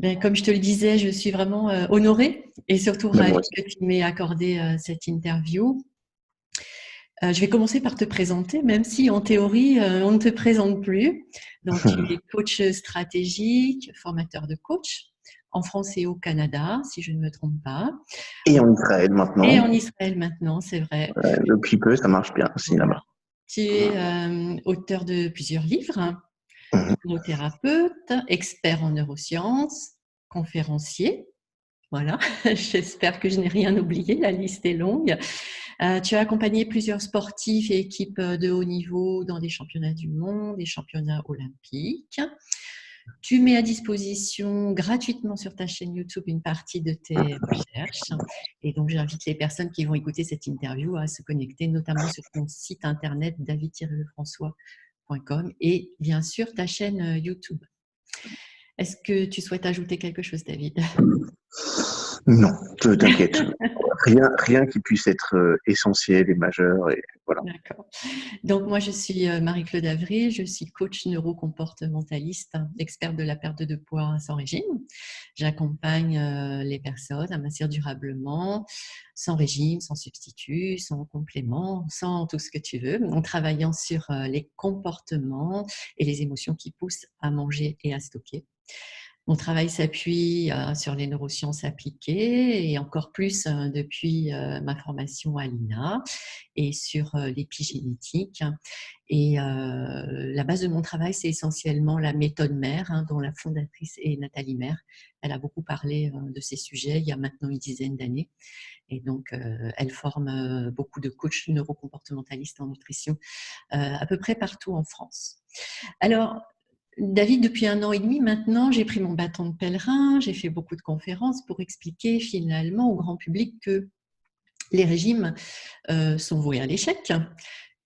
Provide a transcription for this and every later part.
Ben, comme je te le disais, je suis vraiment honorée et surtout Ben, ravie moi aussi. que tu m'aies accordé cette interview. Je vais commencer par te présenter, même si en théorie, on ne te présente plus. Donc, tu es coach stratégique, formateur de coach en France et au Canada, si je ne me trompe pas. Et en Israël Et maintenant. en Israël maintenant, c'est vrai. Depuis peu, ça marche bien aussi Voilà. là-bas. Tu es auteur de plusieurs livres, Mhm. hypnothérapeute, expert en neurosciences, conférencier. Voilà, j'espère que je n'ai rien oublié, la liste est longue. Tu as accompagné plusieurs sportifs et équipes de haut niveau dans des championnats du monde, des championnats olympiques. Tu mets à disposition gratuitement sur ta chaîne YouTube une partie de tes recherches. Et donc, j'invite les personnes qui vont écouter cette interview à se connecter, notamment sur ton site internet david-lefrançois.com et bien sûr ta chaîne YouTube. Est-ce que tu souhaites ajouter quelque chose, David? Non, t'inquiète. Rien qui puisse être essentiel et majeur. Et voilà. D'accord. Donc, moi, je suis Marie-Claude Avril, je suis coach neurocomportementaliste, experte de la perte de poids sans régime. J'accompagne les personnes à mincir durablement, sans régime, sans substitut, sans complément, sans tout ce que tu veux, en travaillant sur les comportements et les émotions qui poussent à manger et à stocker. Mon travail s'appuie sur les neurosciences appliquées et encore plus depuis ma formation à l'INA et sur l'épigénétique. Et la base de mon travail, c'est essentiellement la méthode mère, dont la fondatrice est Nathalie Maire. Elle a beaucoup parlé de ces sujets il y a maintenant une dizaine d'années. Et donc, elle forme beaucoup de coachs neurocomportementalistes en nutrition à peu près partout en France. Alors, David, depuis 1 an et demi maintenant, j'ai pris mon bâton de pèlerin, j'ai fait beaucoup de conférences pour expliquer finalement au grand public que les régimes sont voués à l'échec,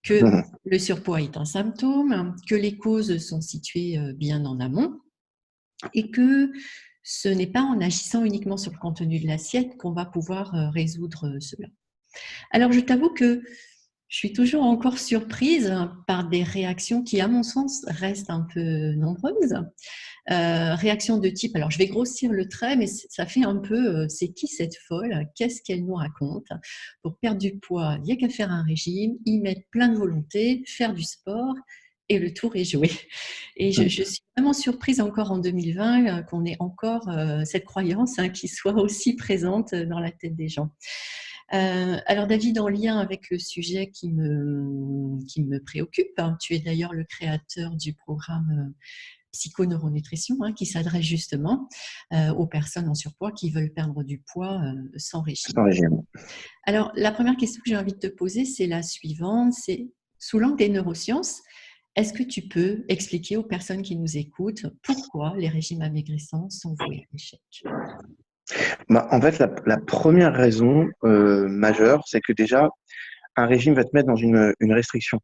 que Mhm. le surpoids est un symptôme, que les causes sont situées bien en amont et que ce n'est pas en agissant uniquement sur le contenu de l'assiette qu'on va pouvoir résoudre cela. Alors, je t'avoue que je suis toujours encore surprise par des réactions qui, à mon sens, restent un peu nombreuses. Réactions de type, alors je vais grossir le trait, mais ça fait un peu, c'est qui cette folle? Qu'est-ce qu'elle nous raconte? Pour perdre du poids, il n'y a qu'à faire un régime, y mettre plein de volonté, faire du sport, et le tour est joué. Et je suis vraiment surprise encore en 2020 qu'on ait encore cette croyance qui soit aussi présente dans la tête des gens. Alors David, en lien avec le sujet qui me préoccupe, tu es d'ailleurs le créateur du programme psychoneuronutrition qui s'adresse justement aux personnes en surpoids qui veulent perdre du poids sans régime. Sans régime. Alors la première question que j'ai envie de te poser, c'est la suivante, c'est sous l'angle des neurosciences, est-ce que tu peux expliquer aux personnes qui nous écoutent pourquoi les régimes amaigrissants sont voués à l'échec? Bah, en fait, la première raison majeure, c'est que déjà, un régime va te mettre dans une restriction.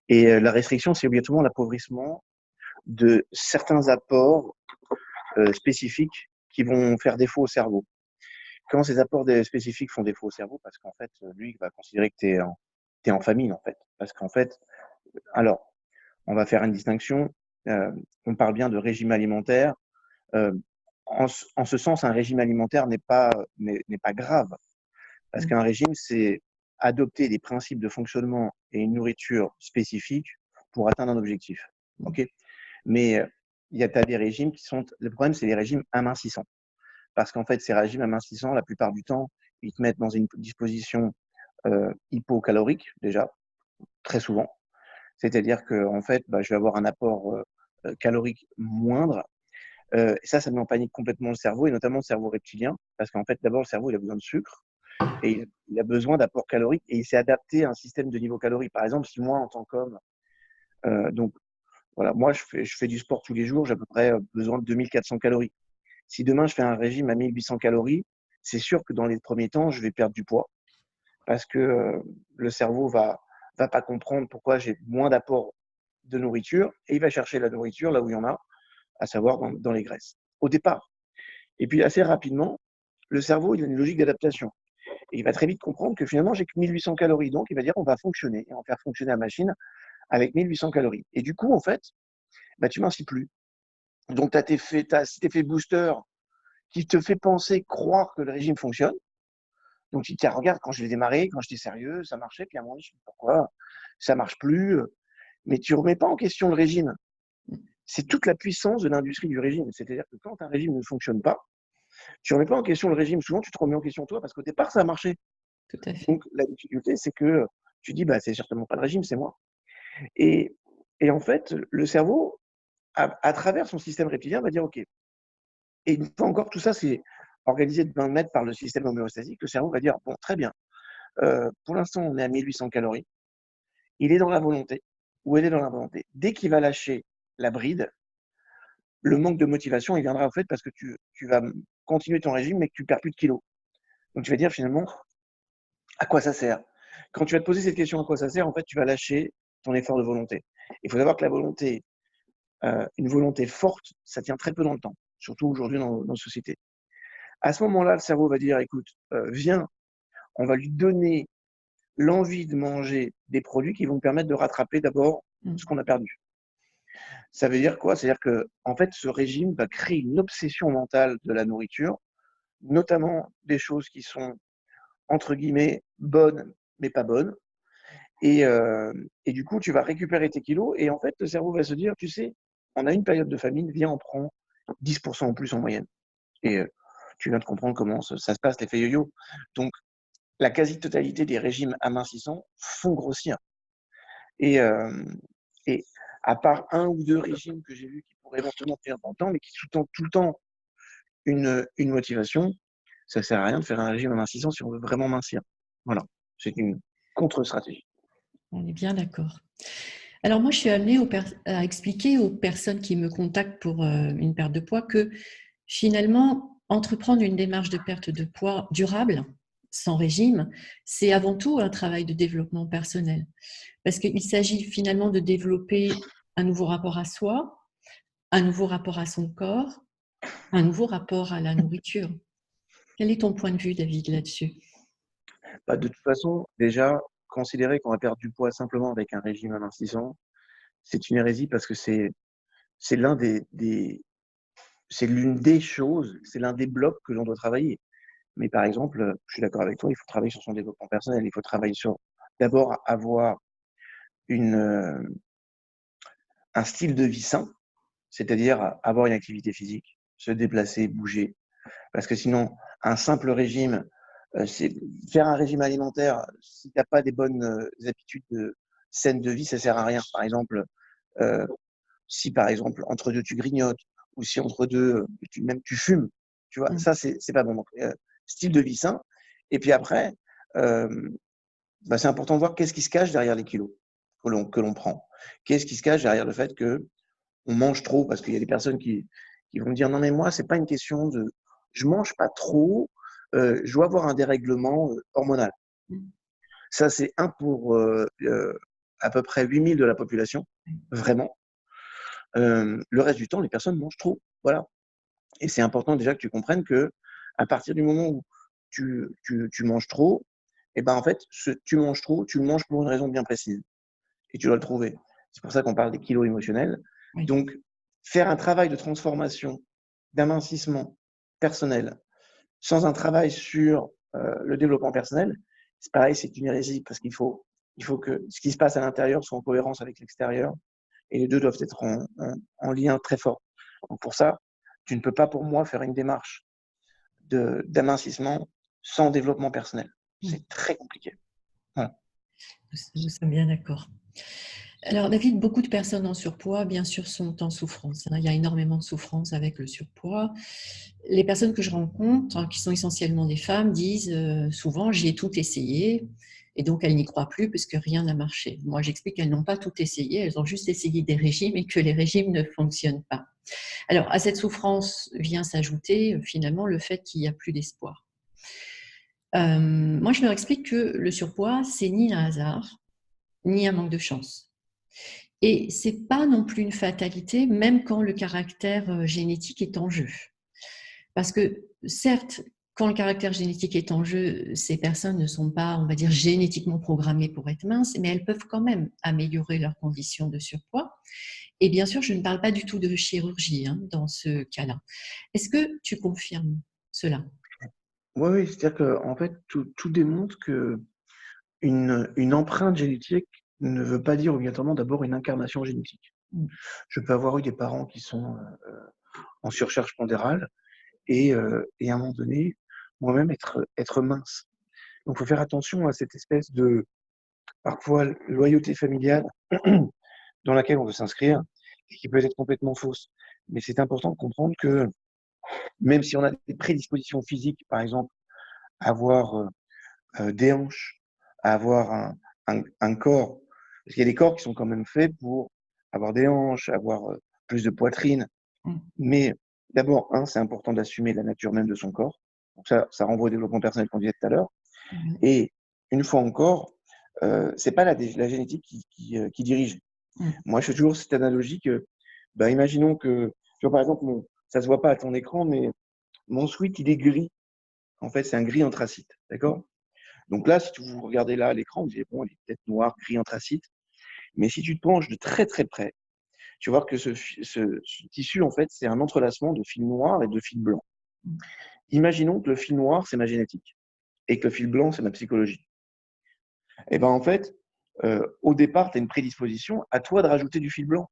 Et la restriction, c'est obligatoirement l'appauvrissement de certains apports spécifiques qui vont faire défaut au cerveau. Quand ces apports spécifiques font défaut au cerveau, parce qu'en fait, lui, il va considérer que t'es en famine, en fait. Parce qu'en fait, alors, on va faire une distinction. On parle bien de régime alimentaire. Euh, en ce sens, un régime alimentaire n'est pas grave. Parce qu'un régime, c'est adopter des principes de fonctionnement et une nourriture spécifique pour atteindre un objectif. Okay, mais il y a des régimes qui sont. Le problème, c'est les régimes amincissants. Parce qu'en fait, ces régimes amincissants, la plupart du temps, ils te mettent dans une disposition hypocalorique, déjà, très souvent. C'est-à-dire que en fait, je vais avoir un apport calorique moindre. Et ça met en panique complètement le cerveau, et notamment le cerveau reptilien. Parce qu'en fait, d'abord, le cerveau, il a besoin de sucre. Et il a besoin d'apports caloriques et il s'est adapté à un système de niveau calorique. Par exemple, si moi, en tant qu'homme, donc voilà, moi, je fais du sport tous les jours, j'ai à peu près besoin de 2400 calories. Si demain, je fais un régime à 1800 calories, c'est sûr que dans les premiers temps, je vais perdre du poids parce que le cerveau va pas comprendre pourquoi j'ai moins d'apport de nourriture et il va chercher la nourriture là où il y en a, à savoir dans les graisses, au départ. Et puis, assez rapidement, le cerveau, il a une logique d'adaptation. Et il va très vite comprendre que finalement, j'ai que 1800 calories. Donc, il va dire, on va fonctionner, et on va faire fonctionner la machine avec 1800 calories. Et du coup, en fait, tu mincis plus. Donc, tu as cet effet booster qui te fait penser, croire que le régime fonctionne. Donc, tu te dis, tiens, regarde, quand je l'ai démarré, quand j'étais sérieux, ça marchait. Puis à un moment donné, je me dis, pourquoi ça marche plus? Mais tu ne remets pas en question le régime. C'est toute la puissance de l'industrie du régime. C'est-à-dire que quand un régime ne fonctionne pas, tu ne remets pas en question le régime. Souvent, tu te remets en question toi parce qu'au départ, ça a marché. Tout à fait. Donc, la difficulté, c'est que tu dis, bah, c'est certainement pas le régime, c'est moi. Et, et en fait, le cerveau, à travers son système reptilien, va dire, OK. Et une fois encore, tout ça, c'est organisé de 20 mètres par le système homéostasique. Le cerveau va dire, bon, très bien. Pour l'instant, on est à 1800 calories. Il est dans la volonté, ou elle est dans la volonté. Dès qu'il va lâcher la bride, le manque de motivation, il viendra en fait parce que tu vas continuer ton régime, mais que tu perds plus de kilos. Donc tu vas dire finalement, à quoi ça sert? Quand tu vas te poser cette question, à quoi ça sert, en fait, tu vas lâcher ton effort de volonté. Il faut savoir que la volonté, une volonté forte, ça tient très peu dans le temps, surtout aujourd'hui dans nos sociétés. À ce moment-là, le cerveau va dire, écoute, viens, on va lui donner l'envie de manger des produits qui vont permettre de rattraper d'abord ce qu'on a perdu. Ça veut dire quoi? C'est-à-dire que, en fait, ce régime va créer une obsession mentale de la nourriture, notamment des choses qui sont, entre guillemets, bonnes, mais pas bonnes. Et du coup, tu vas récupérer tes kilos et en fait, le cerveau va se dire, tu sais, on a une période de famine, viens, on prend 10% en plus en moyenne. Et tu viens de comprendre comment ça se passe, l'effet yo-yo. Donc, la quasi-totalité des régimes amincissants font grossir. Et, et à part un ou deux régimes que j'ai vus qui pourraient éventuellement tenir dans le temps, mais qui sous-tendent tout le temps une motivation, ça ne sert à rien de faire un régime amincissant si on veut vraiment mincir. Voilà, c'est une contre-stratégie. On est bien d'accord. Alors moi, je suis amenée à expliquer aux personnes qui me contactent pour une perte de poids que finalement, entreprendre une démarche de perte de poids durable, sans régime, c'est avant tout un travail de développement personnel. Parce qu'il s'agit finalement de développer un nouveau rapport à soi, un nouveau rapport à son corps, un nouveau rapport à la nourriture. Quel est ton point de vue, David, là-dessus? Bah, de toute façon, déjà, considérer qu'on va perdre du poids simplement avec un régime amincissant, c'est une hérésie parce que c'est l'un c'est l'une des choses, c'est l'un des blocs que l'on doit travailler. Mais par exemple, je suis d'accord avec toi, il faut travailler sur son développement personnel. Il faut travailler sur d'abord avoir une, un style de vie sain, c'est-à-dire avoir une activité physique, se déplacer, bouger. Parce que sinon, un simple régime, c'est faire un régime alimentaire, si tu n'as pas des bonnes habitudes saines de vie, ça ne sert à rien. Par exemple, euh, si par exemple, entre deux, tu grignotes, ou si entre deux, même tu fumes, tu vois, ça, c'est pas bon. Donc, style de vie sain. Et puis après, euh, bah, c'est important de voir qu'est-ce qui se cache derrière les kilos que l'on prend. Qu'est-ce qui se cache derrière le fait que on mange trop, parce qu'il y a des personnes qui vont me dire non mais moi c'est pas une question de je mange pas trop, je dois avoir un dérèglement hormonal. Ça c'est un pour à peu près 8000 de la population, vraiment. Le reste du temps les personnes mangent trop, voilà. Et c'est important déjà que tu comprennes que à partir du moment où tu manges trop, et ben en fait tu manges trop, tu le manges pour une raison bien précise et tu dois le trouver. C'est pour ça qu'on parle des kilos émotionnels. Oui. Donc, faire un travail de transformation, d'amincissement personnel, sans un travail sur le développement personnel, c'est pareil, c'est une hérésie parce il faut que ce qui se passe à l'intérieur soit en cohérence avec l'extérieur et les deux doivent être en lien très fort. Donc pour ça, tu ne peux pas pour moi faire une démarche d'amincissement sans développement personnel. C'est très compliqué. Voilà. Nous sommes bien d'accord. Alors, David, beaucoup de personnes en surpoids, bien sûr, sont en souffrance. Il y a énormément de souffrance avec le surpoids. Les personnes que je rencontre, qui sont essentiellement des femmes, disent souvent j'ai tout essayé, et donc elles n'y croient plus parce que rien n'a marché. Moi, j'explique qu'elles n'ont pas tout essayé, elles ont juste essayé des régimes et que les régimes ne fonctionnent pas. Alors, à cette souffrance vient s'ajouter finalement le fait qu'il n'y a plus d'espoir. Moi, je leur explique que le surpoids, c'est ni un hasard, ni un manque de chance. Et ce n'est pas non plus une fatalité, même quand le caractère génétique est en jeu. Parce que certes, quand le caractère génétique est en jeu, ces personnes ne sont pas, on va dire, génétiquement programmées pour être minces, mais elles peuvent quand même améliorer leurs conditions de surpoids. Et bien sûr, je ne parle pas du tout de chirurgie hein, dans ce cas-là. Est-ce que tu confirmes cela? Oui, oui, c'est-à-dire que en fait, tout démontre que une empreinte génétique ne veut pas dire obligatoirement d'abord une incarnation génétique. Mm. Je peux avoir eu des parents qui sont en surcharge pondérale et à un moment donné, moi-même être mince. Donc, il faut faire attention à cette espèce de, parfois, loyauté familiale dans laquelle on veut s'inscrire et qui peut être complètement fausse. Mais c'est important de comprendre que même si on a des prédispositions physiques, par exemple, à avoir des hanches, à avoir un corps, parce qu'il y a des corps qui sont quand même faits pour avoir des hanches, avoir plus de poitrine. Mm. Mais d'abord, c'est important d'assumer la nature même de son corps. Donc ça renvoie au développement personnel qu'on disait tout à l'heure. Ouais. Et une fois encore, c'est pas la génétique qui dirige. Mm. Moi, je fais toujours cette analogie que, bah, imaginons que, tu vois, par exemple, ça se voit pas à ton écran, mais mon sweat, il est gris. En fait, c'est un gris anthracite, d'accord? Donc là, si vous regardez là à l'écran, vous dites, bon, il est peut-être noir, gris anthracite. Mais si tu te penches de très très près, tu vas voir que ce tissu, en fait, c'est un entrelacement de fils noirs et de fils blancs. Mm. Imaginons que le fil noir, c'est ma génétique et que le fil blanc, c'est ma psychologie. Et ben en fait, au départ, tu as une prédisposition à toi de rajouter du fil blanc.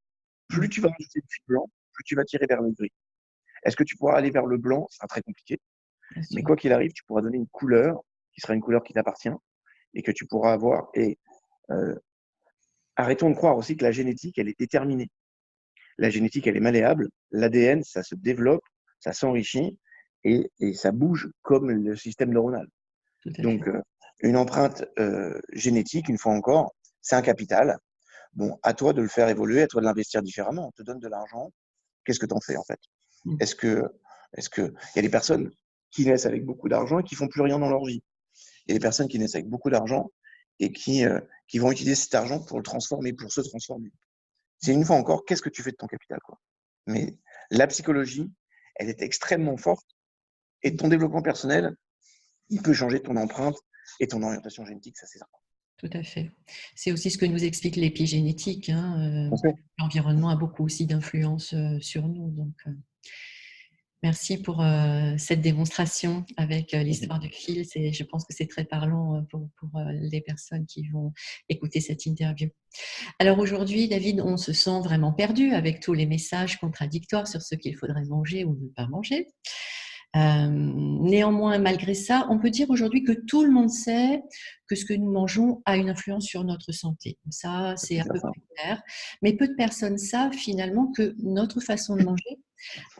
Plus Mm. tu vas rajouter du fil blanc, plus tu vas tirer vers le gris. Est-ce que tu pourras aller vers le blanc? C'est très compliqué. Bien Mais sûr. quoi qu'il arrive, tu pourras donner une couleur qui sera une couleur qui t'appartient et que tu pourras avoir. Et euh, arrêtons de croire aussi que la génétique, elle est déterminée. La génétique, elle est malléable. L'ADN, ça se développe, ça s'enrichit et ça bouge comme le système neuronal. Tout à fait. Donc, une empreinte génétique, une fois encore, c'est un capital. Bon, à toi de le faire évoluer, à toi de l'investir différemment. On te donne de l'argent. Qu'est-ce que tu en fais, en fait? Mm. Est-ce que, il y a des personnes qui naissent avec beaucoup d'argent et qui font plus rien dans leur vie. Il y a des personnes qui naissent avec beaucoup d'argent et qui vont utiliser cet argent pour le transformer, pour se transformer. C'est une fois encore, qu'est-ce que tu fais de ton capital, quoi? Mais la psychologie, elle est extrêmement forte et ton développement personnel, il peut changer ton empreinte et ton orientation génétique, ça c'est certain. Tout à fait. C'est aussi ce que nous explique l'épigénétique, hein. Tout à fait. L'environnement a beaucoup aussi d'influence sur nous. Donc, merci pour cette démonstration avec l'histoire du fil. Je pense que c'est très parlant pour les personnes qui vont écouter cette interview. Alors aujourd'hui, David, on se sent vraiment perdu avec tous les messages contradictoires sur ce qu'il faudrait manger ou ne pas manger. Néanmoins, malgré ça, on peut dire aujourd'hui que tout le monde sait que ce que nous mangeons a une influence sur notre santé. Ça, c'est C'est à peu certain. près clair. Mais peu de personnes savent finalement que notre façon de manger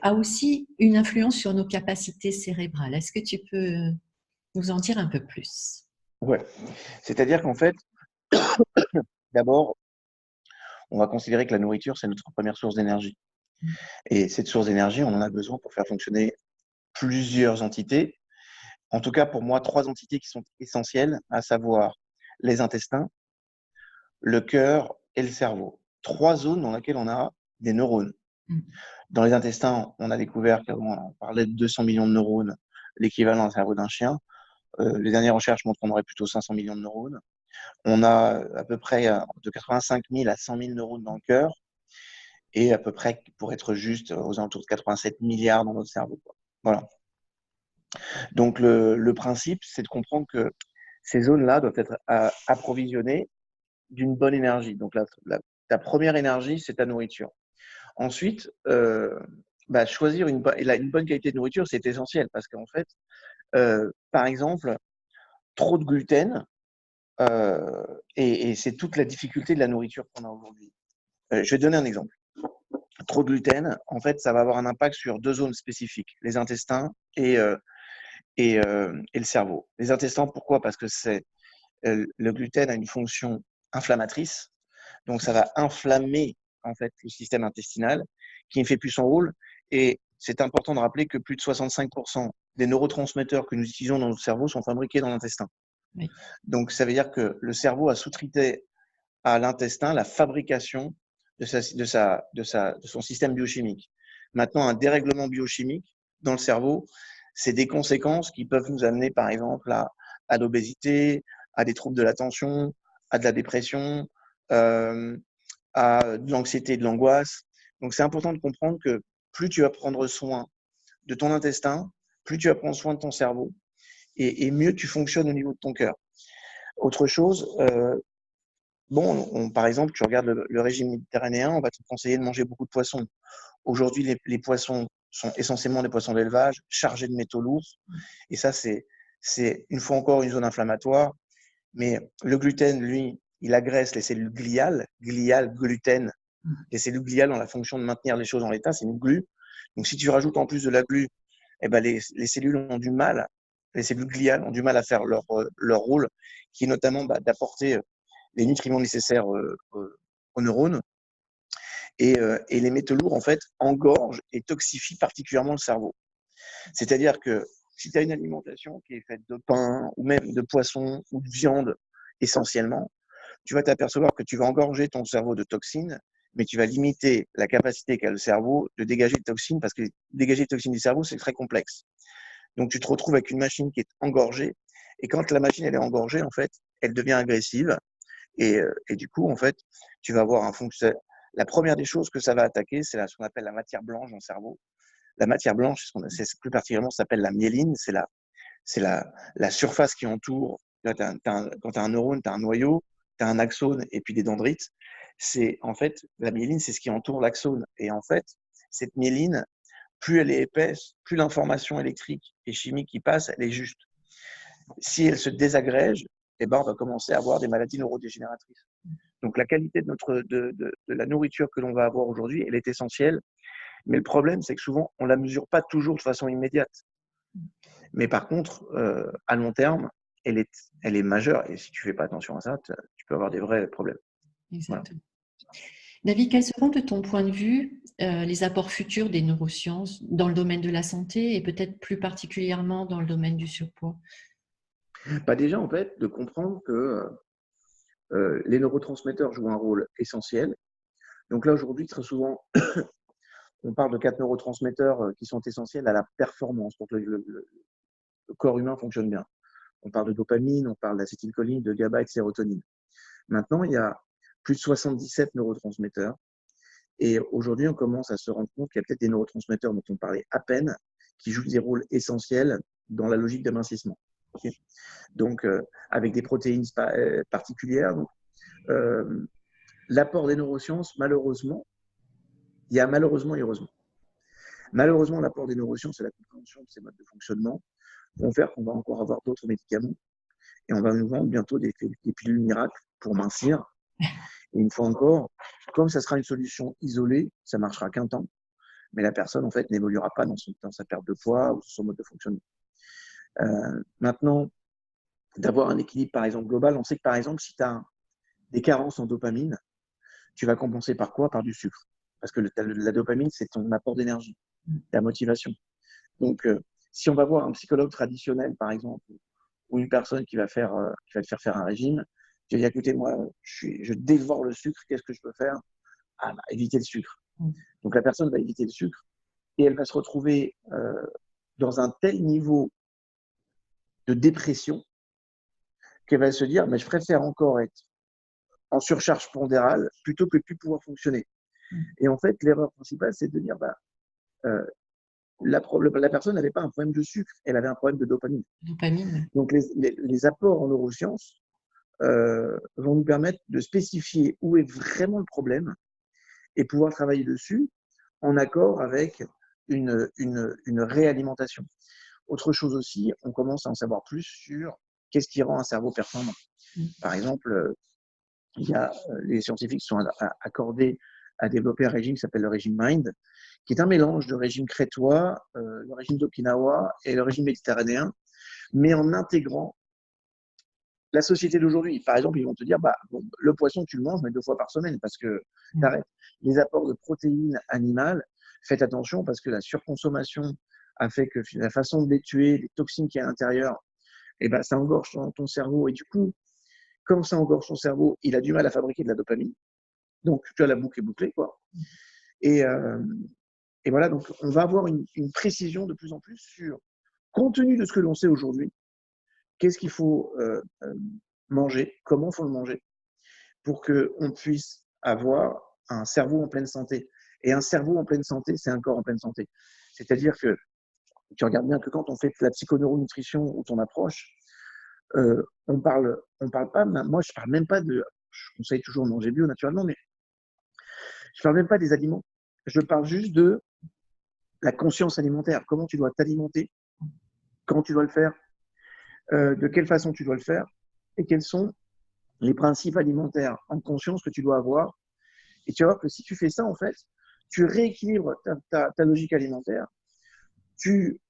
a aussi une influence sur nos capacités cérébrales. Est-ce que tu peux nous en dire un peu plus? Ouais. C'est-à-dire qu'en fait, d'abord, on va considérer que la nourriture, c'est notre première source d'énergie. Et cette source d'énergie, on en a besoin pour faire fonctionner plusieurs entités. En tout cas, pour moi, trois entités qui sont essentielles, à savoir les intestins, le cœur et le cerveau. Trois zones dans lesquelles on a des neurones. Dans les intestins, on a découvert qu'on parlait de 200 millions de neurones, l'équivalent d'un cerveau d'un chien. Les dernières recherches montrent qu'on aurait plutôt 500 millions de neurones. On a à peu près de 85 000 à 100 000 neurones dans le cœur et à peu près, pour être juste, aux alentours de 87 milliards dans notre cerveau. Voilà. Donc le principe, c'est de comprendre que ces zones-là doivent être approvisionnées d'une bonne énergie. Donc ta première énergie, c'est ta nourriture. Ensuite, choisir une bonne qualité de nourriture, c'est essentiel parce qu'en fait, par exemple, trop de gluten, et c'est toute la difficulté de la nourriture qu'on a aujourd'hui. Je vais te donner un exemple. Trop de gluten, en fait, ça va avoir un impact sur deux zones spécifiques, les intestins et le cerveau. Les intestins, pourquoi? Parce que le gluten a une fonction inflammatrice, donc ça va inflammer en fait le système intestinal qui ne fait plus son rôle. Et c'est important de rappeler que plus de 65% des neurotransmetteurs que nous utilisons dans notre cerveau sont fabriqués dans l'intestin. Oui. Donc ça veut dire que le cerveau a sous-traité à l'intestin la fabrication de son système biochimique. Maintenant, un dérèglement biochimique dans le cerveau, c'est des conséquences qui peuvent nous amener, par exemple, à l'obésité, à des troubles de l'attention, à de la dépression, à de l'anxiété, de l'angoisse. Donc, c'est important de comprendre que plus tu vas prendre soin de ton intestin, plus tu vas prendre soin de ton cerveau et mieux tu fonctionnes au niveau de ton cœur. Autre chose, par exemple, tu regardes le régime méditerranéen, on va te conseiller de manger beaucoup de poissons. Aujourd'hui, les poissons sont essentiellement des poissons d'élevage chargés de métaux lourds. Et ça, c'est une fois encore une zone inflammatoire. Mais le gluten, lui, il agresse les cellules gliales, gluten. Les cellules gliales ont la fonction de maintenir les choses en l'état, c'est une glu. Donc, si tu rajoutes en plus de la glu, eh ben, les cellules ont du mal, les cellules gliales ont du mal à faire leur rôle, qui est notamment d'apporter les nutriments nécessaires aux neurones. Et les métaux lourds, en fait, engorgent et toxifient particulièrement le cerveau. C'est-à-dire que si tu as une alimentation qui est faite de pain ou même de poisson ou de viande essentiellement, tu vas t'apercevoir que tu vas engorger ton cerveau de toxines, mais tu vas limiter la capacité qu'a le cerveau de dégager de toxines, parce que dégager de toxines du cerveau, c'est très complexe. Donc, tu te retrouves avec une machine qui est engorgée, et quand la machine elle est engorgée, en fait, elle devient agressive, et du coup, en fait, tu vas avoir un fonctionnement. La première des choses que ça va attaquer, c'est ce qu'on appelle la matière blanche dans le cerveau. La matière blanche, plus particulièrement, ça s'appelle la myéline, c'est la surface qui entoure. Là, quand tu as un neurone, tu as un noyau, tu as un axone et puis des dendrites. En fait, la myéline, c'est ce qui entoure l'axone. Et en fait, cette myéline, plus elle est épaisse, plus l'information électrique et chimique qui passe, elle est juste. Si elle se désagrège, eh ben, on va commencer à avoir des maladies neurodégénératives. Donc, la qualité de la nourriture que l'on va avoir aujourd'hui, elle est essentielle. Mais le problème, c'est que souvent, on ne la mesure pas toujours de façon immédiate. Mais par contre, à long terme, elle est majeure. Et si tu ne fais pas attention à ça, tu peux avoir des vrais problèmes. Exactement. Voilà. David, quels seront de ton point de vue les apports futurs des neurosciences dans le domaine de la santé et peut-être plus particulièrement dans le domaine du surpoids? Déjà, en fait, de comprendre que les neurotransmetteurs jouent un rôle essentiel. Donc là, aujourd'hui, très souvent, on parle de 4 neurotransmetteurs qui sont essentiels à la performance pour que le corps humain fonctionne bien. On parle de dopamine, on parle d'acétylcholine, de GABA et de sérotonine. Maintenant, il y a plus de 77 neurotransmetteurs. Et aujourd'hui, on commence à se rendre compte qu'il y a peut-être des neurotransmetteurs dont on parlait à peine, qui jouent des rôles essentiels dans la logique d'amincissement. Okay, donc, avec des protéines particulières. Donc, l'apport des neurosciences, malheureusement, il y a malheureusement et heureusement. Malheureusement, l'apport des neurosciences et la compréhension de ces modes de fonctionnement vont faire qu'on va encore avoir d'autres médicaments et on va nous vendre bientôt des pilules miracles pour mincir. Et une fois encore, comme ça sera une solution isolée, ça ne marchera qu'un temps, mais la personne, en fait, n'évoluera pas dans sa perte de poids ou son mode de fonctionnement. Maintenant, d'avoir un équilibre, par exemple, global, on sait que, par exemple, si tu as des carences en dopamine, tu vas compenser par quoi? Par du sucre. Parce que la dopamine, c'est ton apport d'énergie, ta motivation. Donc, si on va voir un psychologue traditionnel, par exemple, ou une personne qui va te faire faire un régime, tu vas dire, écoutez, moi, je dévore le sucre, qu'est-ce que je peux faire? Éviter le sucre. Donc, la personne va éviter le sucre et elle va se retrouver dans un tel niveau de dépression qu'elle va se dire, mais je préfère encore être en surcharge pondérale plutôt que de plus pouvoir fonctionner. Et en fait, l'erreur principale, c'est de dire, la personne n'avait pas un problème de sucre, elle avait un problème de dopamine. Dopamine. Donc, les apports en neurosciences vont nous permettre de spécifier où est vraiment le problème et pouvoir travailler dessus en accord avec une réalimentation. Autre chose aussi, on commence à en savoir plus sur qu'est-ce qui rend un cerveau performant. Par exemple, il y a les scientifiques qui sont accordés à développer un régime qui s'appelle le régime MIND, qui est un mélange de régime crétois, le régime d'Okinawa et le régime méditerranéen, mais en intégrant la société d'aujourd'hui. Par exemple, ils vont te dire, le poisson, tu le manges, mais 2 fois par semaine, parce que tu arrêtes. Les apports de protéines animales, faites attention, parce que la surconsommation a fait que la façon de les tuer, les toxines qu'il y a à l'intérieur, ça engorge ton cerveau. Et du coup, comme ça engorge ton cerveau, il a du mal à fabriquer de la dopamine. Donc, tu as la boucle est bouclée, quoi. Et voilà, donc on va avoir une précision de plus en plus sur, compte tenu de ce que l'on sait aujourd'hui, qu'est-ce qu'il faut manger, comment il faut le manger, pour qu'on puisse avoir un cerveau en pleine santé. Et un cerveau en pleine santé, c'est un corps en pleine santé. C'est-à-dire que tu regardes bien que quand on fait de la psychoneuronutrition ou ton approche, on parle pas, moi je parle même pas je conseille toujours de manger bio naturellement, mais je parle même pas des aliments. Je parle juste de la conscience alimentaire. Comment tu dois t'alimenter, quand tu dois le faire, de quelle façon tu dois le faire, et quels sont les principes alimentaires en conscience que tu dois avoir. Et tu vas voir que si tu fais ça, en fait, tu rééquilibres ta logique alimentaire, tu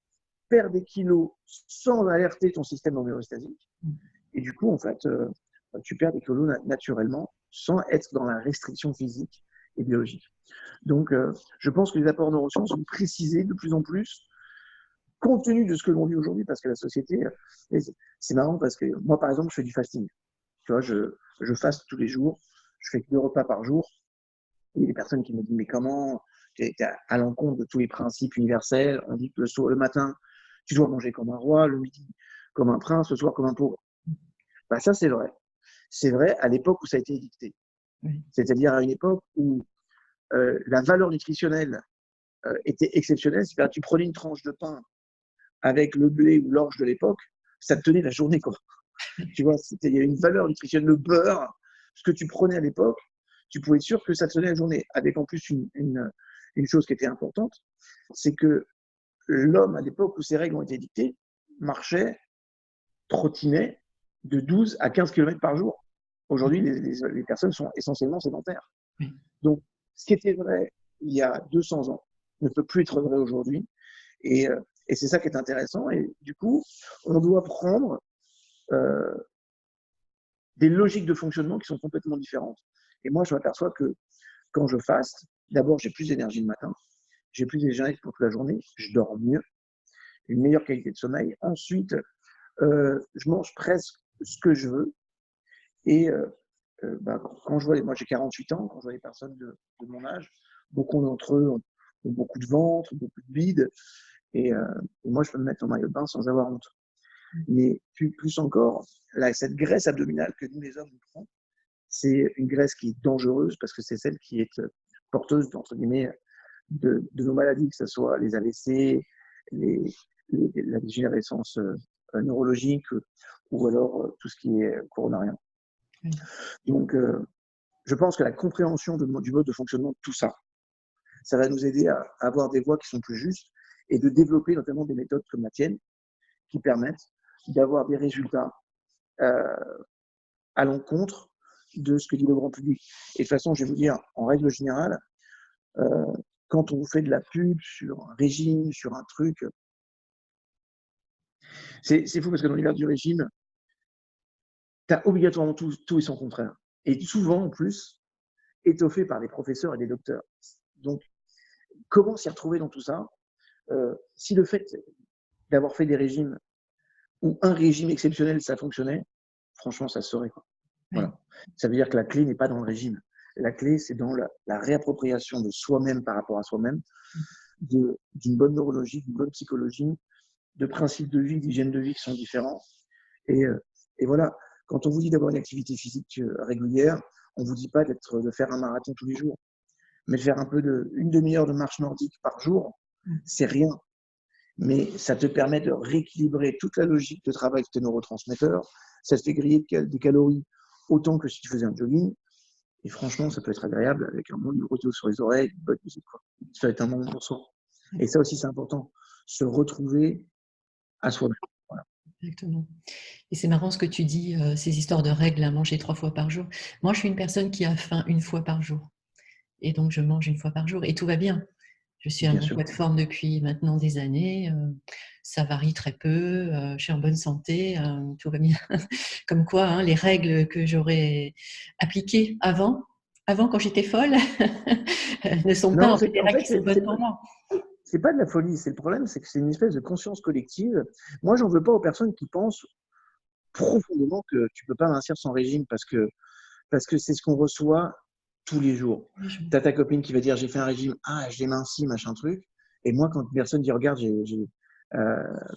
perds des kilos sans alerter ton système homéostasique, et du coup, en fait, tu perds des kilos naturellement sans être dans la restriction physique et biologique. Donc, je pense que les apports neurosciences sont précisés de plus en plus, compte tenu de ce que l'on vit aujourd'hui, parce que la société, c'est marrant parce que moi, par exemple, je fais du fasting. Tu vois, je faste tous les jours, je fais 2 repas par jour. Il y a des personnes qui me disent, mais comment tu es à l'encontre de tous les principes universels? On dit que le matin, tu dois manger comme un roi, le midi comme un prince, le soir comme un pauvre. Ben, ça, c'est vrai. C'est vrai à l'époque où ça a été édicté. Oui. C'est-à-dire à une époque où la valeur nutritionnelle était exceptionnelle. C'est-à-dire que tu prenais une tranche de pain avec le blé ou l'orge de l'époque, ça te tenait la journée, quoi. Tu vois, il y a une valeur nutritionnelle, le beurre, ce que tu prenais à l'époque, tu pouvais être sûr que ça te tenait la journée. Avec en plus une chose qui était importante, c'est que l'homme, à l'époque où ces règles ont été dictées, marchait, trottinait de 12 à 15 km par jour. Aujourd'hui, les personnes sont essentiellement sédentaires. Oui. Donc, ce qui était vrai il y a 200 ans ne peut plus être vrai aujourd'hui. Et c'est ça qui est intéressant. Et du coup, on doit prendre des logiques de fonctionnement qui sont complètement différentes. Et moi, je m'aperçois que quand je faste, d'abord, j'ai plus d'énergie le matin, j'ai plus d'énergie pour toute la journée, je dors mieux, une meilleure qualité de sommeil. Ensuite, je mange presque ce que je veux. Et quand je vois, moi j'ai 48 ans, quand je vois les personnes de mon âge, beaucoup d'entre eux ont beaucoup de ventre, beaucoup de bide. Et moi, je peux me mettre en maillot de bain sans avoir honte. Mais plus encore, là, cette graisse abdominale que nous, les hommes, nous prenons, c'est une graisse qui est dangereuse parce que c'est celle qui est porteuse, entre guillemets, de nos maladies, que ce soit les AVC, la dégénérescence neurologique ou alors tout ce qui est coronarien. Oui. Donc, je pense que la compréhension du mode de fonctionnement de tout ça, ça va nous aider à avoir des voies qui sont plus justes et de développer notamment des méthodes comme la tienne qui permettent d'avoir des résultats à l'encontre de ce que dit le grand public. Et de toute façon, je vais vous dire, en règle générale, quand on vous fait de la pub sur un régime, sur un truc, c'est fou parce que dans l'univers du régime, tu as obligatoirement tout et son contraire. Et souvent, en plus, étoffé par des professeurs et des docteurs. Donc, comment s'y retrouver dans tout ça si le fait d'avoir fait des régimes ou un régime exceptionnel, ça fonctionnait, franchement, ça se saurait, quoi. Oui. Voilà. Ça veut dire que la clé n'est pas dans le régime. La clé, c'est dans la réappropriation de soi-même par rapport à soi-même, d'une bonne neurologie, d'une bonne psychologie, de principes de vie, d'hygiène de vie qui sont différents. Et voilà, quand on vous dit d'avoir une activité physique régulière, on ne vous dit pas de faire un marathon tous les jours, mais de faire une demi-heure de marche nordique par jour, c'est rien. Mais ça te permet de rééquilibrer toute la logique de travail de tes neurotransmetteurs. Ça te fait griller des calories autant que si tu faisais un jogging. Et franchement, ça peut être agréable avec un bon livre audio sur les oreilles, une bonne musique, quoi. Ça va être un moment pour soi. Et ça aussi, c'est important. Se retrouver à soi-même. Voilà. Exactement. Et c'est marrant ce que tu dis, ces histoires de règles à manger 3 fois par jour. Moi, je suis une personne qui a faim 1 fois par jour. Et donc, je mange 1 fois par jour et tout va bien. Je suis à Bien mon sûr. poids de forme depuis maintenant des années. Ça varie très peu. Je suis en bonne santé. Tout va bien. Comme quoi, hein, les règles que j'aurais appliquées avant quand j'étais folle, ne sont pas Non, en fait des en règles fait, qui sont bonnes pour moi. c'est pas de la folie. C'est le problème, c'est que c'est une espèce de conscience collective. Moi, j'en veux pas aux personnes qui pensent profondément que tu peux pas mincir sans régime parce que c'est ce qu'on reçoit tous les jours. Tu as ta copine qui va dire j'ai fait un régime, ah, j'ai minci, machin truc. Et moi, quand une personne dit regarde,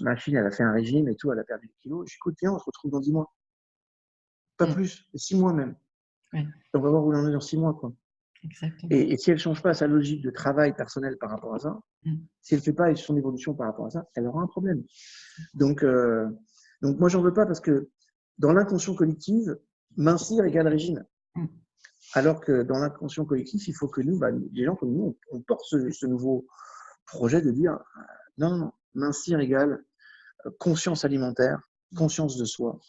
ma fille, elle a fait un régime et tout, elle a perdu des kilos, j'écoute, viens, on se retrouve dans 10 mois. Pas plus, 6 mois même. Ouais. On va voir où on en est dans 6 mois, quoi. exactement. Et si elle ne change pas sa logique de travail personnel par rapport à ça, Mm. si elle ne fait pas son évolution par rapport à ça, elle aura un problème. Donc, moi, j'en veux pas parce que dans l'inconscient collective, mincir égale régime. Mm. Alors que dans l'inconscient collectif, il faut que nous, les gens comme nous, on porte ce nouveau projet de dire non, non, mincir égale conscience alimentaire, conscience de soi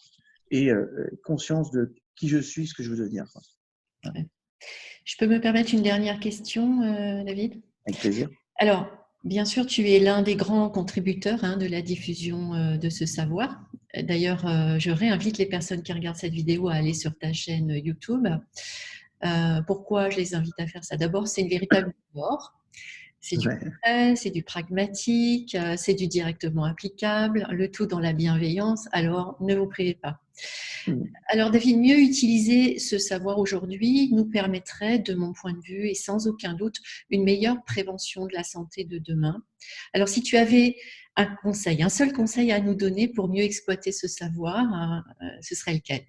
et conscience de qui je suis, ce que je veux devenir. Quoi. Je peux me permettre une dernière question, David? Avec plaisir. Alors, bien sûr, tu es l'un des grands contributeurs de la diffusion de ce savoir. D'ailleurs, je réinvite les personnes qui regardent cette vidéo à aller sur ta chaîne YouTube. Pourquoi je les invite à faire ça? D'abord, c'est une véritable or. C'est du Ouais. concret, c'est du pragmatique, c'est du directement applicable, le tout dans la bienveillance. Alors, ne vous privez pas. Alors, David, mieux utiliser ce savoir aujourd'hui nous permettrait, de mon point de vue, et sans aucun doute, une meilleure prévention de la santé de demain. Alors, si tu avais un conseil, un seul conseil à nous donner pour mieux exploiter ce savoir, ce serait lequel?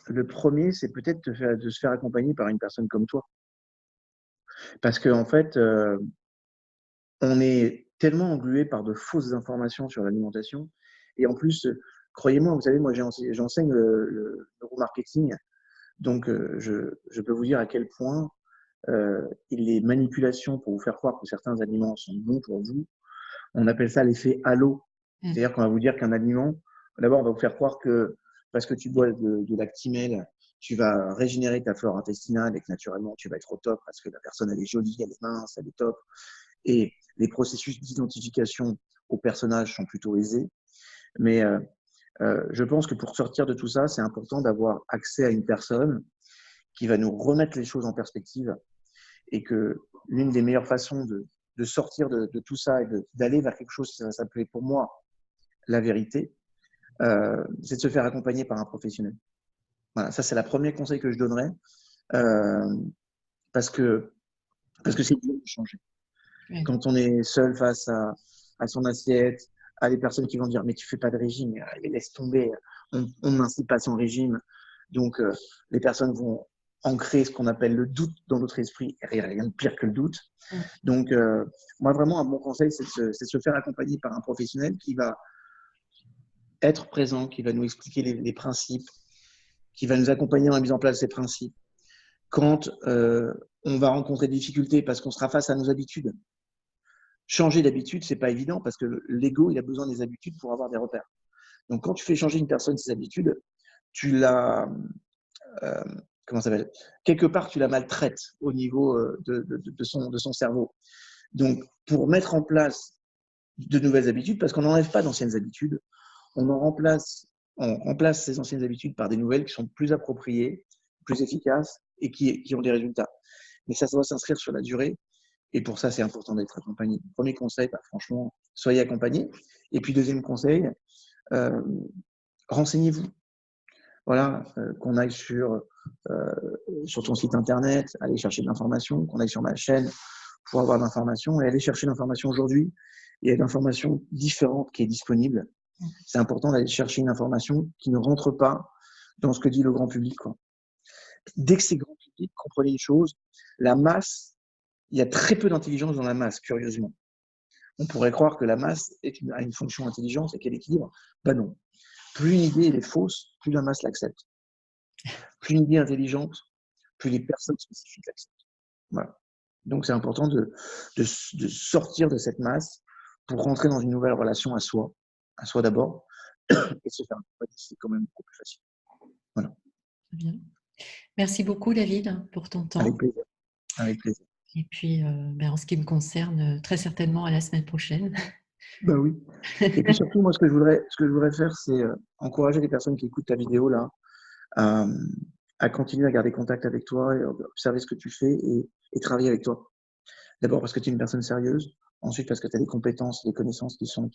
Le premier, c'est peut-être de se faire accompagner par une personne comme toi. Parce qu'en fait, on est tellement englué par de fausses informations sur l'alimentation. Et en plus, croyez-moi, vous savez, moi j'enseigne le neuromarketing. Donc, je peux vous dire à quel point les manipulations pour vous faire croire que certains aliments sont bons pour vous, on appelle ça l'effet halo. C'est-à-dire qu'on va vous dire qu'un aliment, d'abord, on va vous faire croire que parce que tu bois de l'actimel, tu vas régénérer ta flore intestinale et que naturellement, tu vas être au top parce que la personne, elle est jolie, elle est mince, elle est top. Et les processus d'identification au personnage sont plutôt aisés. Mais je pense que pour sortir de tout ça, c'est important d'avoir accès à une personne qui va nous remettre les choses en perspective et que l'une des meilleures façons de sortir de tout ça et d'aller vers quelque chose qui va s'appeler pour moi la vérité, c'est de se faire accompagner par un professionnel. Voilà, ça c'est le premier conseil que je donnerais euh, parce que c'est dur de changer. Oui. Quand on est seul face à son assiette, à des personnes qui vont dire mais tu fais pas de régime, laisse tomber, on n'incite pas son régime. Donc les personnes vont ancrer ce qu'on appelle le doute dans notre esprit. Il n'y a rien de pire que le doute. Donc moi vraiment un bon conseil c'est de se faire accompagner par un professionnel qui va être présent, qui va nous expliquer les principes, qui va nous accompagner dans la mise en place de ces principes. Quand on va rencontrer des difficultés parce qu'on sera face à nos habitudes, changer d'habitude, c'est pas évident parce que l'ego, il a besoin des habitudes pour avoir des repères. Donc, quand tu fais changer une personne ses habitudes, tu la, euh, comment ça s'appelle? Quelque part, tu la maltraites au niveau de son cerveau. Donc, pour mettre en place de nouvelles habitudes, parce qu'on n'enlève pas d'anciennes habitudes, on remplace ces anciennes habitudes par des nouvelles qui sont plus appropriées, plus efficaces et qui ont des résultats. Mais ça doit s'inscrire sur la durée. Et pour ça, c'est important d'être accompagné. Premier conseil, franchement, soyez accompagné. Et puis, deuxième conseil, euh, renseignez-vous. Voilà, qu'on aille sur ton site internet, aller chercher de l'information, qu'on aille sur ma chaîne pour avoir de l'information et aller chercher l'information aujourd'hui. Il y a une information différente qui est disponible. C'est important d'aller chercher une information qui ne rentre pas dans ce que dit le grand public, quoi. Dès que c'est grand public, comprenez une chose, la masse, il y a très peu d'intelligence dans la masse, curieusement. On pourrait croire que la masse a une fonction intelligence et qu'elle équilibre. Ben non. Plus une idée elle est fausse, plus la masse l'accepte. Plus une idée est intelligente, plus les personnes spécifiques l'acceptent. Voilà. Donc c'est important de sortir de cette masse pour rentrer dans une nouvelle relation à soi d'abord, et se faire accompagner, c'est quand même beaucoup plus facile. Voilà. Très bien. Merci beaucoup, David, pour ton Avec temps. plaisir. Avec plaisir. Et puis, en ce qui me concerne, très certainement à la semaine prochaine. Ben oui. Et puis surtout, moi, ce que je voudrais faire, c'est encourager les personnes qui écoutent ta vidéo là à continuer à garder contact avec toi et observer ce que tu fais et travailler avec toi. D'abord parce que tu es une personne sérieuse, ensuite parce que tu as des compétences, des connaissances qui sont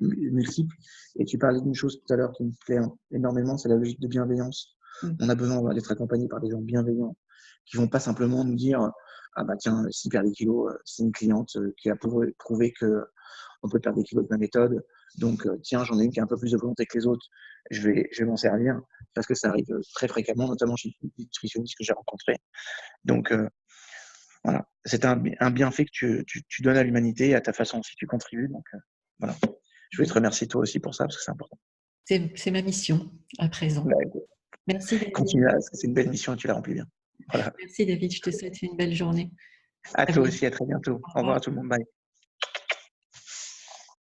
multiples. Et tu parlais d'une chose tout à l'heure qui me plaît énormément, c'est la logique de bienveillance. On a besoin d'être accompagné par des gens bienveillants qui vont pas simplement nous dire ah bah tiens, s'il perd des kilos, c'est une cliente qui a prouvé que on peut perdre des kilos avec ma méthode. Donc, tiens, j'en ai une qui a un peu plus de volonté que les autres, je vais m'en servir parce que ça arrive très fréquemment, notamment chez les nutritionnistes que j'ai rencontrés. Donc, voilà, c'est un bienfait que tu donnes à l'humanité et à ta façon aussi tu contribues. Donc, voilà. Je voulais te remercier toi aussi pour ça parce que c'est important. C'est ma mission à présent. Merci David. Continue, c'est une belle mission et tu l'as remplie bien. Voilà. Merci David, je te souhaite une belle journée. À À toi bientôt. aussi, à très bientôt. Au Au revoir revoir. à tout le monde. Bye.